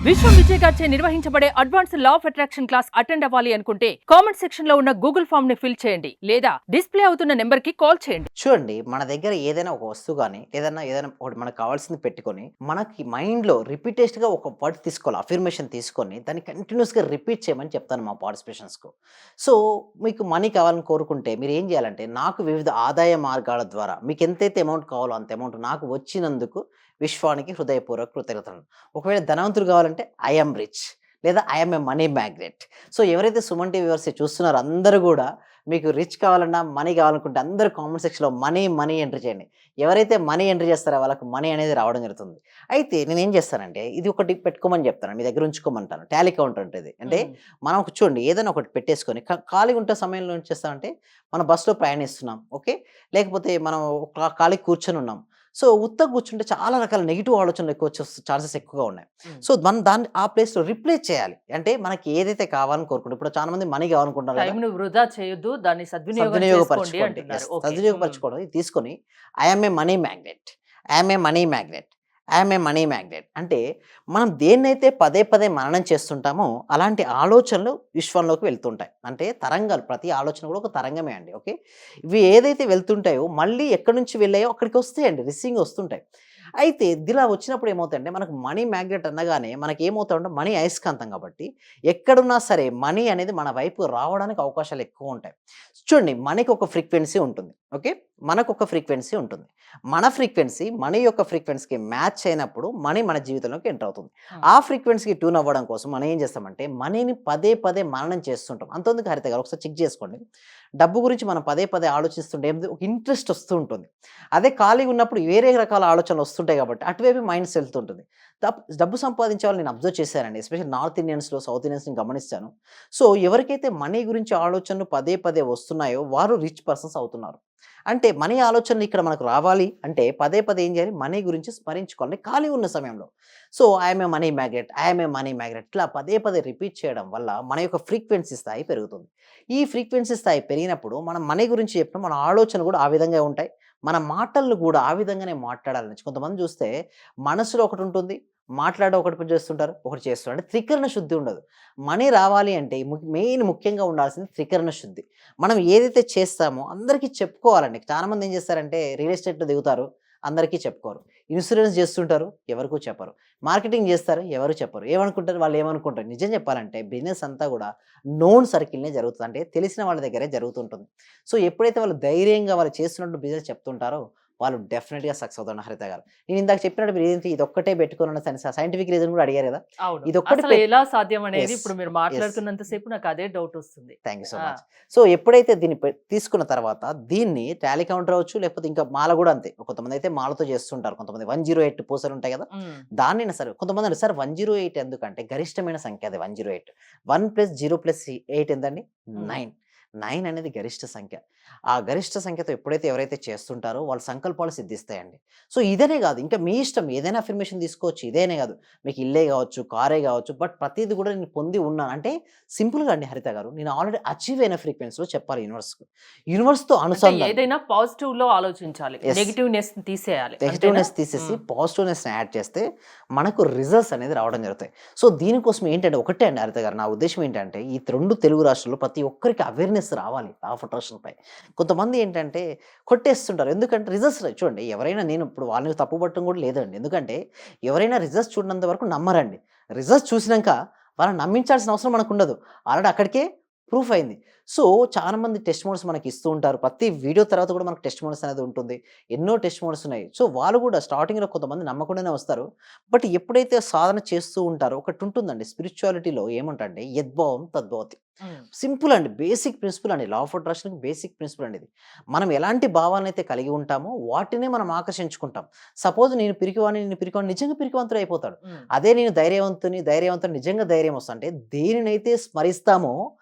విశ్వం విజయ్ గారిచే నిర్వహించబడే advance law of attraction class attend అవ్వాలి అనుకుంటే కామెంట్ సెక్షన్ లో ఉన్న గూగుల్ ఫామ్ ని ఫిల్ చేయండి లేదా డిస్ప్లే అవుతున్న నెంబర్ కి కాల్ చేయండి. చూడండి, మన దగ్గర ఏదైనా ఒక వస్తువు కానీ ఏదైనా ఒకటి మనకు కావాల్సింది పెట్టుకొని మనకి మైండ్లో రిపీటెడ్గా ఒక వర్డ్ తీసుకోవాలి, అఫర్మేషన్ తీసుకొని దాన్ని కంటిన్యూస్గా రిపీట్ చేయమని చెప్తాను మా పార్టిసిపేషన్స్కు. సో మీకు మనీ కావాలని కోరుకుంటే మీరు ఏం చేయాలంటే, నాకు వివిధ ఆదాయ మార్గాల ద్వారా మీకు ఎంతైతే అమౌంట్ కావాలో అంత అమౌంట్ నాకు వచ్చినందుకు విశ్వానికి హృదయపూర్వక కృతజ్ఞతలు. ఒకవేళ ధనవంతుడు కావాలంటే ఐఎమ్ రిచ్ లేదా I'm a money magnet. So ఎవరైతే సుమన్ టీవీ వ్యూవర్స్ చూస్తున్నారో అందరూ కూడా మీకు రిచ్ కావాలన్నా మనీ కావాలనుకుంటే అందరూ కామెంట్ సెక్షన్లో మనీ మనీ ఎంట్రీ చేయండి. ఎవరైతే మనీ ఎంట్రీ చేస్తారో వాళ్ళకి మనీ అనేది రావడం జరుగుతుంది. అయితే నేనేం చేస్తానంటే, ఇది ఒకటి పెట్టుకోమని చెప్తాను, మీ దగ్గర ఉంచుకోమంటాను. టాలీ కౌంటర్ ఉంటుంది. అంటే మనం చూడండి, ఏదైనా ఒకటి పెట్టేసుకొని ఖాళీగా ఉంటే సమయంలో ఏం చేస్తామంటే, మనం బస్సులో ప్రయాణిస్తున్నాం, ఓకే, లేకపోతే మనం ఖాళీ కూర్చొని ఉన్నాం. సో ఉత్తగా కూర్చుంటే చాలా రకాల నెగిటివ్ ఆలోచనలు ఎక్కువ వచ్చే ఛాన్సెస్ ఎక్కువగా ఉన్నాయి. సో మనం దాన్ని ఆ ప్లేస్లో రిప్లేస్ చేయాలి. అంటే మనకి ఏదైతే కావాలని కోరుకుంటాం, ఇప్పుడు చాలా మంది మనీ కావాలనుకుంటారు కదా, టైంను వృధా చేయొద్దు, దాన్ని సద్వినియోగపరచుకోండి. అంటున్నారు. ఓకే. సద్వినియోగపరచుకోవడం ఇది తీసుకొని I'm a money magnet, I'm a money magnet, I'm a money magnet అంటే మనం దేన్నైతే పదే పదే మననం చేస్తుంటామో అలాంటి ఆలోచనలు విశ్వంలోకి వెళ్తుంటాయి. అంటే తరంగాలు, ప్రతి ఆలోచన కూడా ఒక తరంగమే అండి. ఓకే, ఇవి ఏదైతే వెళ్తుంటాయో మళ్ళీ ఎక్కడి నుంచి వెళ్ళాయో అక్కడికి వస్తాయండి, రిసీవింగ్ వస్తుంటాయి. అయితే ఇలా వచ్చినప్పుడు ఏమవుతుందంటే, మనకు మనీ మ్యాగ్నెట్ అనగానే మనకి ఏమవుతుందంటే, మనీ అయస్కాంతం కాబట్టి ఎక్కడున్నా సరే మనీ అనేది మన వైపు రావడానికి అవకాశాలు ఎక్కువ ఉంటాయి. చూడండి, మనకి ఒక ఫ్రీక్వెన్సీ ఉంటుంది, ఓకే, మనకు ఒక ఫ్రీక్వెన్సీ ఉంటుంది. మన ఫ్రీక్వెన్సీ మనీ యొక్క ఫ్రీక్వెన్సీకి మ్యాచ్ అయినప్పుడు మనీ మన జీవితంలోకి ఎంటర్ అవుతుంది. ఆ ఫ్రీక్వెన్సీకి ట్యూన్ అవ్వడం కోసం మనం ఏం చేస్తామంటే, మనీని పదే పదే మననం చేస్తుంటాం. అంతెందుకు హరిత గారు, ఒకసారి చెక్ చేసుకోండి. డబ్బు గురించి మనం పదే పదే ఆలోచిస్తుంటే ఒక ఇంట్రెస్ట్ వస్తూ ఉంటుంది. అదే ఖాళీగా ఉన్నప్పుడు వేరే రకాల ఆలోచనలు వస్తుంటాయి కాబట్టి అటువైపు మైండ్స్ వెళ్తుంటుంది. డబ్బు సంపాదించే వాళ్ళు నేను అబ్జర్వ్ చేశానండి, ఎస్పెషల్లీ నార్త్ ఇండియన్స్లో, సౌత్ ఇండియన్స్ని గమనిస్తాను. సో ఎవరికైతే మనీ గురించి ఆలోచనలు పదే పదే వస్తున్నాయో వారు రిచ్ పర్సన్స్ అవుతున్నారు. అంటే మనీ ఆలోచనలు ఇక్కడ మనకు రావాలి అంటే పదే పదే ఏం చేయాలి, మనీ గురించి స్మరించుకోవాలి ఖాళీ ఉన్న సమయంలో. So I'm a money magnet, I'm a money magnet ఇట్లా పదే పదే రిపీట్ చేయడం వల్ల మన యొక్క ఫ్రీక్వెన్సీ స్థాయి పెరుగుతుంది. ఈ ఫ్రీక్వెన్సీ స్థాయి పెరిగినప్పుడు మనం మనీ గురించి చెప్పిన మన ఆలోచన కూడా ఆ విధంగా ఉంటాయి, మన మాటలు కూడా ఆ విధంగానే మాట్లాడాలని. కొంతమంది చూస్తే మనసులో ఒకటి ఉంటుంది, మాట్లాడే ఒకటి పని చేస్తుంటారు, ఒకటి చేస్తుంటారు. అంటే త్రికరణ శుద్ధి ఉండదు. మనీ రావాలి అంటే ముఖ్యంగా ఉండాల్సింది త్రికరణ శుద్ధి. మనం ఏదైతే చేస్తామో అందరికీ చెప్పుకోవాలండి. చాలామంది ఏం చేస్తారంటే, రియల్ ఎస్టేట్‌లో దిగుతారు, అందరికీ చెప్పుకోరు. ఇన్సూరెన్స్ చేస్తుంటారు, ఎవరికీ చెప్పరు. మార్కెటింగ్ చేస్తారు, ఎవరు చెప్పరు. ఏమనుకుంటారు, వాళ్ళు ఏమనుకుంటారు. నిజం చెప్పాలంటే బిజినెస్ అంతా కూడా నోన్ సర్కిల్‌నే జరుగుతుంది. అంటే తెలిసిన వాళ్ళ దగ్గరే జరుగుతుంటుంది. సో ఎప్పుడైతే వాళ్ళు ధైర్యంగా వాళ్ళు చేస్తున్నట్టు బిజినెస్ చెప్తుంటారో వాళ్ళు డెఫినిట్‌గా సక్సెస్ అవుతారు హరిత గారు. నేను ఇందాక చెప్పినట్టు మీరు ఏంటి ఇదొక్కటే పెట్టుకోనన్న సైంటిఫిక్ రీజన్ కూడా అడిగారు కదా! అవును. ఇదొక్కటి అసలు ఎలా సాధ్యం అనేది యెస్. ఇప్పుడు మీరు యెస్. మాట్లాడుతున్నంత సేపు నాకు అదే డౌట్ వస్తుంది. థాంక్ యూ సో ఆ! మచ్. సో ఎప్పుడైతే దీన్ని తీసుకున్న తర్వాత దీన్ని టాలీ కౌంటర్ అవ్వచ్చు, లేకపోతే ఇంకా మాల కూడా అంతే. కొంతమందైతే మాలతో చేస్తుంటారు. కొంతమంది 108 పూసలుంటాయి కదా! హ్మ్. దాన్నైనా సరే కొంతమంది అంటారు, సార్ 108 ఎందుకంటే గరిష్టమైన సంఖ్య అది 108. 1 + 0 + 8 ఎంతండి? హ్మ్. 9. 9 అనేది గరిష్ట సంఖ్య. ఆ గరిష్ట సంఖ్యతో ఎవరైతే చేస్తుంటారో వాళ్ళ సంకల్పాలు సిద్ధిస్తాయండి. సో ఇదనే కాదు, ఇంకా మీ ఇష్టం ఏదైనా అఫర్మేషన్ తీసుకోవచ్చు. ఇదేనే కాదు, మీకు ఇల్లే కావచ్చు, కారే కావచ్చు, బట్ ప్రతీది కూడా నేను పొంది ఉన్నాను అంటే సింపుల్‌గా అండి హరిత గారు, నేను ఆల్రెడీ అచీవ్ అయిన ఫ్రీక్వెన్సీలో చెప్పాలి యూనివర్స్‌కి. యూనివర్స్‌తో అంటే అనుసంధానం. ఏదైనా పాజిటివ్‌లో ఆలోచించాలి. యెస్. నెగెటివ్‌నెస్ తీసేయాలి. అంతేనా? నెగెటివ్‌నెస్ తీసేసి హ్మ్. పాజిటివ్‌నెస్‌ని యాడ్ చేస్తే మనకు రిజల్ట్స్ అనేది రావడం జరుగుతాయి. సో దీనికోసం ఏంటంటే ఒకటే అండి హరిత గారు, నా ఉద్దేశ్యం ఏంటంటే ఈ 2 తెలుగు రాష్ట్రాల్లో ప్రతి ఒక్కరికి అవేర్‌నెస్ రావాలి లా ఆఫ్ అట్రాక్షన్‌పై. కొంతమంది ఏంటంటే కొట్టేస్తుంటారు. ఎందుకంటే రిజల్ట్స్ చూడండి, ఎవరైనా, నేను ఇప్పుడు వాళ్ళని తప్పు పట్టడం కూడా లేదండి. ఎందుకంటే ఎవరైనా రిజల్ట్స్ చూడనంత వరకు నమ్మరండి. రిజల్ట్స్ చూసినంక వాళ్ళని నమ్మించాల్సిన అవసరం మనకుండదు. ఆల్రెడీ అక్కడికే ప్రూఫ్ అయింది. సో చాలామంది టెస్టిమోనీస్ మనకి ఇస్తూ ఉంటారు. ప్రతి వీడియో తర్వాత కూడా మనకు టెస్టిమోనీస్ అనేది ఉంటుంది. ఎన్నో టెస్టిమోనీస్ ఉన్నాయి. సో వాళ్ళు కూడా స్టార్టింగ్‌లో కొంతమంది నమ్మకుండానే వస్తారు. బట్ ఎప్పుడైతే సాధన చేస్తూ ఉంటారో ఒకటి ఉంటుందండి స్పిరిచువాలిటీలో, ఏమంటంటే యద్భావం తద్భవతి. హ్మ్. సింపుల్ అండి. బేసిక్ ప్రిన్సిపల్ అండి. లా ఆఫ్ అట్రాక్షన్‌కి బేసిక్ ప్రిన్సిపల్ అండి ఇది. మనం ఎలాంటి భావాలనైతే కలిగి ఉంటామో వాటినే మనం ఆకర్షించుకుంటాం. సపోజ్ నేను పిరికివాడిని నిజంగా పిరికివంతుడు అయిపోతాడు. హ్మ్. అదే నేను ధైర్యవంతుని నిజంగా ధైర్యం వస్తది. అంటే దేనినైతే స్మరిస్తామో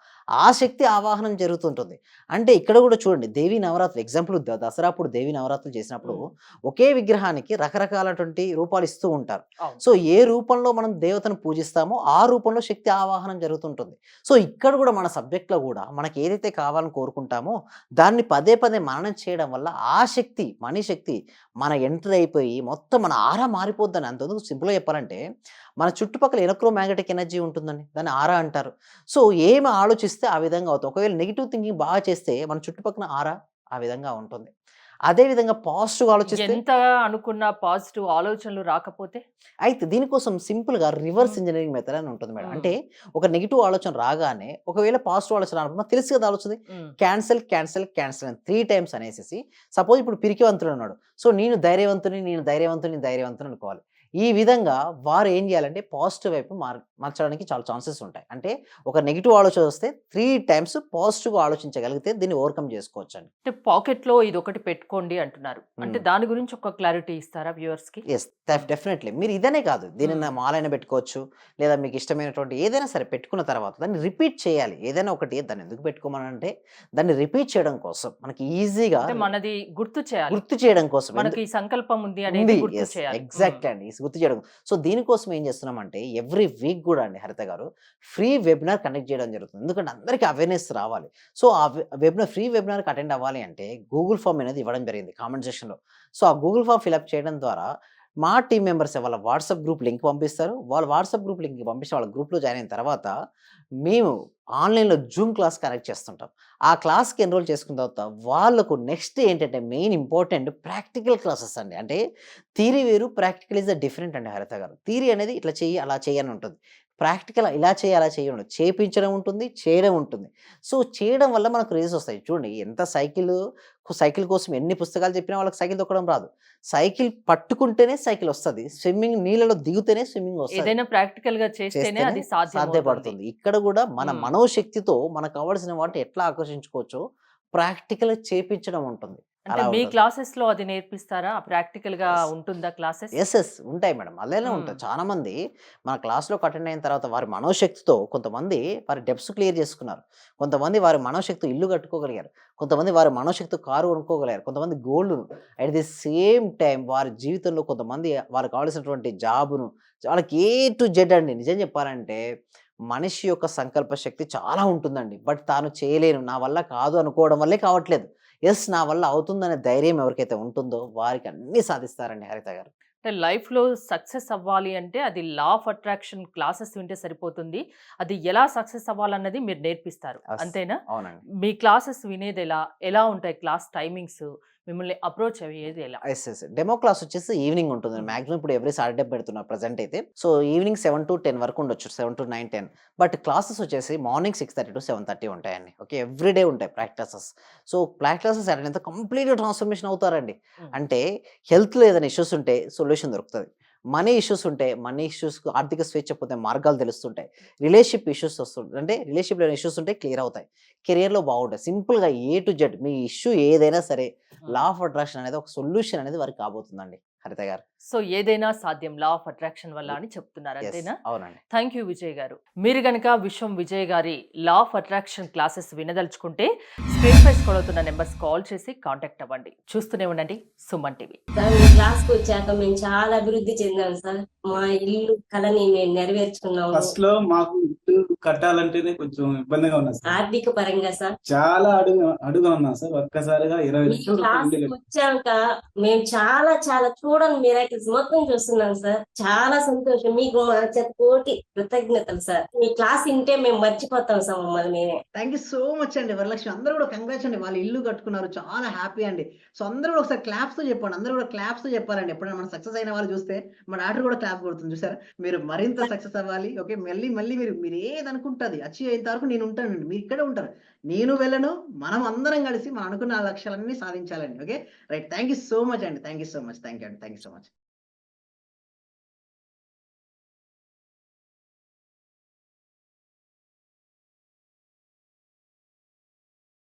ఆ శక్తి ఆవాహనం జరుగుతుంటుంది. అంటే ఇక్కడ గూడా చూడండి దేవీ నవరాత్రులు ఎగ్జాంపుల్ దసరా అప్పుడు దేవీ నవరాత్రులు చేసినప్పుడు హ్మ్. ఒకే విగ్రహానికి రకరకాలటువంటి రూపాలు ఇస్తూ ఉంటారు. అవును. సో, ఏ రూపంలో మనం దేవతను పూజిస్తామో ఆ రూపంలో శక్తి ఆవాహనం జరుగుతుంటుంది. సో, ఇక్కడ గూడా మన సబ్జెక్ట్‌లో గూడా మనకి ఏదైతే కావాలని కోరుకుంటామో దాన్ని పదే పదే మననం చేయడం వల్ల ఆ శక్తి, మనీ శక్తి మన ఎంటర్ అయిపోయి మొత్తం మన ఆరా మారిపోద్దని. అంతెందుకు సింపుల్‌గా చెప్పాలంటే మన చుట్టుపక్కల ఎలక్ట్రోమాగ్నెటిక్ ఎనర్జీ ఉంటుందండి. దాన్ని ఆరా అంటారు. సో, ఏమి ఆలోచిస్తే ఆ విధంగా అవుతాం. ఒకవేళ నెగెటివ్ థింకింగ్ బాగా చేస్తే మన చుట్టుపక్కల ఆరా ఆ విధంగా ఉంటుంది. అదే విధంగా పాజిటివ్‌గా ఆలోచిస్తే ఎంత అనుకున్న పాజిటివ్ ఆలోచనలు రాకపోతే? అయితే దీనికోసం సింపుల్‌గా రివర్స్ హ్మ్. ఇంజినీరింగ్ మెథడ్ అని ఉంటుంది మేడం. హ్మ్. అంటే ఒక నెగెటివ్ ఆలోచన రాగానే ఒకవేళ పాజిటివ్ ఆలోచన రానుకున్నా తెలుసు కదా ఆలోచనది. హ్మ్. క్యాన్సెల్, క్యాన్సెల్, క్యాన్సెల్ అని 3 టైమ్స్ అనేసేసి సపోజ్ ఇప్పుడు పిరికివంతుడున్నాడు. సో, నేను ధైర్యవంతుడిని, నేను ధైర్యవంతుడిని, ధైర్యవంతుడిని అనుకోవాలి. ఈ విధంగా వారు ఏం చేయాలంటే పాజిటివ్ వైపు మార్చడానికి చాలా ఛాన్సెస్ ఉంటాయి. అంటే ఒక నెగెటివ్ ఆలోచన వస్తే 3 టైమ్స్ పాజిటివ్‌గా ఆలోచించగలిగితే దీన్ని ఓవర్‌కమ్ చేసుకోవచ్చండి. అంటే పాకెట్‌లో ఇదొకటి పెట్టుకోండి అంటున్నారు. అంటే హ్మ్. దాని గురించి ఒక క్లారిటీ ఇస్తారా వ్యూవర్స్‌కి? యెస్. డెఫినెట్‌లీ. మీరు ఇదనే కాదు. దీనిని హ్మ్. మాలైనా పెట్టుకోవచ్చు. లేదా మీకు ఇష్టమైనటువంటి ఏదైనా సరే పెట్టుకున్న తర్వాత దాన్ని రిపీట్ చేయాలి. ఏదైనా ఒకటి దాన్ని ఎందుకు పెట్టుకోమనంటే దాన్ని రిపీట్ చేయడం కోసం. మనకి ఈజీగా అంటే మనది గుర్తు చేయాలి. గుర్తు చేయడం కోసం. మనకి ఈ సంకల్పం ఉంది అనేది ఉంది. గుర్తు యెస్. చేయాలి. హ్మ్. ఎగ్జాక్ట్‌లీ అండి. గుర్తు చేయడం. సో, దీనికోసం ఏం చేస్తున్నామంటే ఎవ్రీ వీక్ గూడా అండి హరిత గారు ఫ్రీ వెబినార్ కండక్ట్ చేయడం జరుగుతుంది. ఎందుకంటే అందరికి అవేర్‌నెస్ రావాలి. సో, ఆ ఫ్రీ వెబినార్‌కి అటెండ్ అవ్వాలి అంటే గూగుల్ ఫార్మ్ అనేది ఇవ్వడం జరిగింది కామెంట్ సెక్షన్‌లో. సో, ఆ గూగుల్ ఫార్మ్ ఫిలప్ చేయడం ద్వారా మా టీమ్ మెంబర్సే వాళ్ళ వాట్సాప్ గ్రూప్ లింక్ పంపిస్తారు. వాళ్ళు వాట్సాప్ గ్రూప్ లింక్ పంపించి వాళ్ళ గ్రూప్‌లో జాయిన్ అయిన తర్వాత మేము ఆన్‌లైన్‌లో జూమ్ క్లాస్ కనెక్ట్ చేస్తుంటాం. ఆ క్లాస్‌కి ఎన్రోల్ చేసుకున్న తర్వాత వాళ్ళకు నెక్స్ట్ ఏంటంటే మెయిన్ ఇంపార్టెంట్ ప్రాక్టికల్ క్లాసెస్ అండి. అంటే థియరీ వేరు, ప్రాక్టికల్ ఈస్ ద డిఫరెంట్ అండి హరిత గారు. థియరీ అనేది ఇట్లా చెయ్యి, అలా చెయ్యి అని ఉంటుంది. ప్రాక్టికల్ ఇలా చేయి, అలా చెయ్యి ఉండదు. చేపించడం ఉంటుంది, చేయడం ఉంటుంది. సో, చేయడం వల్ల మనకు రిజల్ట్స్ వస్తాయి. చూడండి ఎంత సైకిల్ కోసం ఎన్ని పుస్తకాలు చెప్పినా వాళ్ళకి సైకిల్ తొక్కడం రాదు. సైకిల్ పట్టుకుంటేనే సైకిల్ వస్తది. స్విమ్మింగ్ నీళ్ళలో దిగితేనే స్విమ్మింగ్ వస్తది. ఏదైనా ప్రాక్టికల్‌గా చేస్తేనే చేస్తేనే అది సాధ్యమవుతుంది. సాధ్యపడుతుంది. ఇక్కడ గూడా మన హ్మ్. మనోశక్తితో మనకు కావాల్సిన వాటిని ఎట్లా ఆకర్షించుకోవచ్చో ప్రాక్టికల్‌గా చేపించడం ఉంటుంది. అంటే అలా మీ ఉంటుంది. క్లాసెస్‌లో అది నేర్పిస్తారా? ప్రాక్టికల్‌గా యెస్. ఉంటుందా క్లాసెస్? యెస్. ఉంటాయి మేడం. అలానే హ్మ్. ఉంటాయి. చాలామంది మన క్లాస్‌లోకి అటెండ్ అయిన తర్వాత వారి మనోశక్తితో కొంతమంది వారి డెబ్ట్స్ క్లియర్ చేసుకున్నారు. కొంతమంది వారి మనోశక్తితో ఇల్లు కట్టుకోగలిగారు. కొంతమంది వారి మనోశక్తితో కారు కొనుక్కోగలిగారు. కొంతమంది గోల్డ్‌ను అట్ ది సేమ్ టైమ్ వారి జీవితంలో కొంతమంది వారికి కావాల్సినటువంటి జాబ్‌ను వాళ్ళకి ఏ టు జెడ్ అండి. నిజం చెప్పాలంటే మనిషి యొక్క సంకల్ప శక్తి చాలా ఉంటుందండి. బట్ తాను చేయలేను, నా వల్ల కాదు అనుకోవడం వల్లే కావట్లేదు. యెస్. నా వల్ల అవుతుందనే ధైర్యం ఎవరికైతే ఉంటుందో వారికి అన్నీ సాధిస్తారండి హరిత గారు. అంటే లైఫ్‌లో సక్సెస్ అవ్వాలి అంటే అది లా ఆఫ్ అట్రాక్షన్ క్లాసెస్ వింటే సరిపోతుంది. అది ఎలా సక్సెస్ అవ్వాలన్నది మీరు నేర్పిస్తారు. అస్ అంతేనా? అవునండి. మీ క్లాసెస్ వినేదెలా? ఎలా ఉంటాయి క్లాస్ టైమింగ్స్? మిమ్మల్ని అప్రోచ్ అయ్యేది ఎలా? డెమో క్లాస్ వచ్చేసి ఈవినింగ్ ఉంటుందండి. హ్మ్. మాక్సిమం ఇప్పుడు ఎవ్రీ సాటర్‌డే పెడుతున్నారు ప్రెజెంట్ అయితే. సో, ఈవినింగ్ 7-10 వరకు ఉండొచ్చు. 7-9, 10. బట్ క్లాసెస్ వచ్చేసి మార్నింగ్ 6:30-7:30 ఉంటాయండి. ఓకే. ఎవ్రీ డే ఉంటాయి క్లాసెస్. సో, క్లాసెస్ అటెండ్ అయితే కంప్లీట్‌గా ట్రాన్స్‌ఫర్మేషన్ అవుతారండి. హ్మ్. అంటే హెల్త్‌లో ఏదైనా ఇష్యూస్ ఉంటే సొల్యూషన్ దొరుకుతది. మనీ ఇష్యూస్ ఉంటే మనీ ఇష్యూస్‌కు ఆర్థిక స్వేచ్ఛ పొందే మార్గాలు తెలుస్తుంటాయి. రిలేషన్‌షిప్ ఇష్యూస్ అంటే రిలేషన్‌షిప్‌లో ఇష్యూస్ ఉంటే క్లియర్ అవుతాయి. కెరియర్‌లో బాగుంటాయి. సింపుల్‌గా A to Z me issue ఏదైనా సరే లా హ్మ్. ఆఫ్ అట్రాక్షన్ అనేది ఒక సొల్యూషన్ అనేది వారికి కాబోతుందండి హరిత గారు. సో, ఏదైనా సాధ్యం లా ఆఫ్ అట్రాక్షన్ వల్ల అని చెప్తున్నారు. యెస్. అంతేనా? అవునండి. థ్యాంక్ యూ విజయ్ గారు. మీరు గనక విశ్వం విజయ్ గారి లా ఆఫ్ అట్రాక్షన్ క్లాసెస్ వినదలుచుకుంటే స్క్రీన్‌పై స్క్రోల్ అవుతున్న నంబర్స్ కాల్ చేసి కాంటాక్ట్ అవ్వండి. చూస్తూనే ఉండండి సుమన్ టీవీ. సార్ మీ క్లాస్‌కొచ్చాక మేము చాలా అభివృద్ధి చెందాం సార్. మా ఇల్లు కలని మేము నెరవేర్చుకున్నాము. ఫస్ట్‌లో మాకు ఇల్లు కట్టాలంటేనే కొంచెం ఇబ్బందిగా ఉన్నది సార్. ఆర్థిక పరంగా సార్. చాలా అడుగుగా ఉన్నాం సార్. ఒక్కసారిగా 20 మీ లక్షల రూపాయలు ఇంటికి క్లాస్‌కొచ్చాక మేము చాలా చూడని మిరాకిల్స్ మొత్తం చూస్తున్నాం సార్. చాలా సంతోషం. మీకు మా కోటి కృతజ్ఞతలు సార్. మీ క్లాస్ ఇంటే మేము మర్చిపోతాం సార్ మమ్మల్ని మేమే. థ్యాంక్ యూ సో మచ్ అండి వరలక్ష్మి. అందరూ కూడా కంగ్రాట్స్ అండి. వాళ్ళు ఇల్లు కట్టుకున్నారు. చాలా హ్యాపీ అండి. సో, అందరూ కూడా ఒకసారి క్లాప్స్‌తో చెప్పండి. అందరూ కూడా క్లాప్స్‌తో చెప్పాలండి. ఎప్పుడైనా మనం సక్సెస్ అయిన వాళ్ళు చూస్తే మా డాటర్ కూడా క్లాప్ కొడుతుంది చూసారా? మీరు మరింత సక్సెస్ అవ్వాలి. ఓకే. మళ్ళీ మీరు ఏదనుకుంటే అది అచీవ్ అయ్యేంత వరకు నేను ఉంటానండి. మీరు ఇక్కడే ఉంటారు. నేను వెళ్ళను. మనం అందరం కలిసి మనం అనుకున్న ఆ లక్ష్యాలన్నీ సాధించాలండి. Okay. Right. Thank you so much అండి. Thank you so much. Thank you అండి. Thank you so much.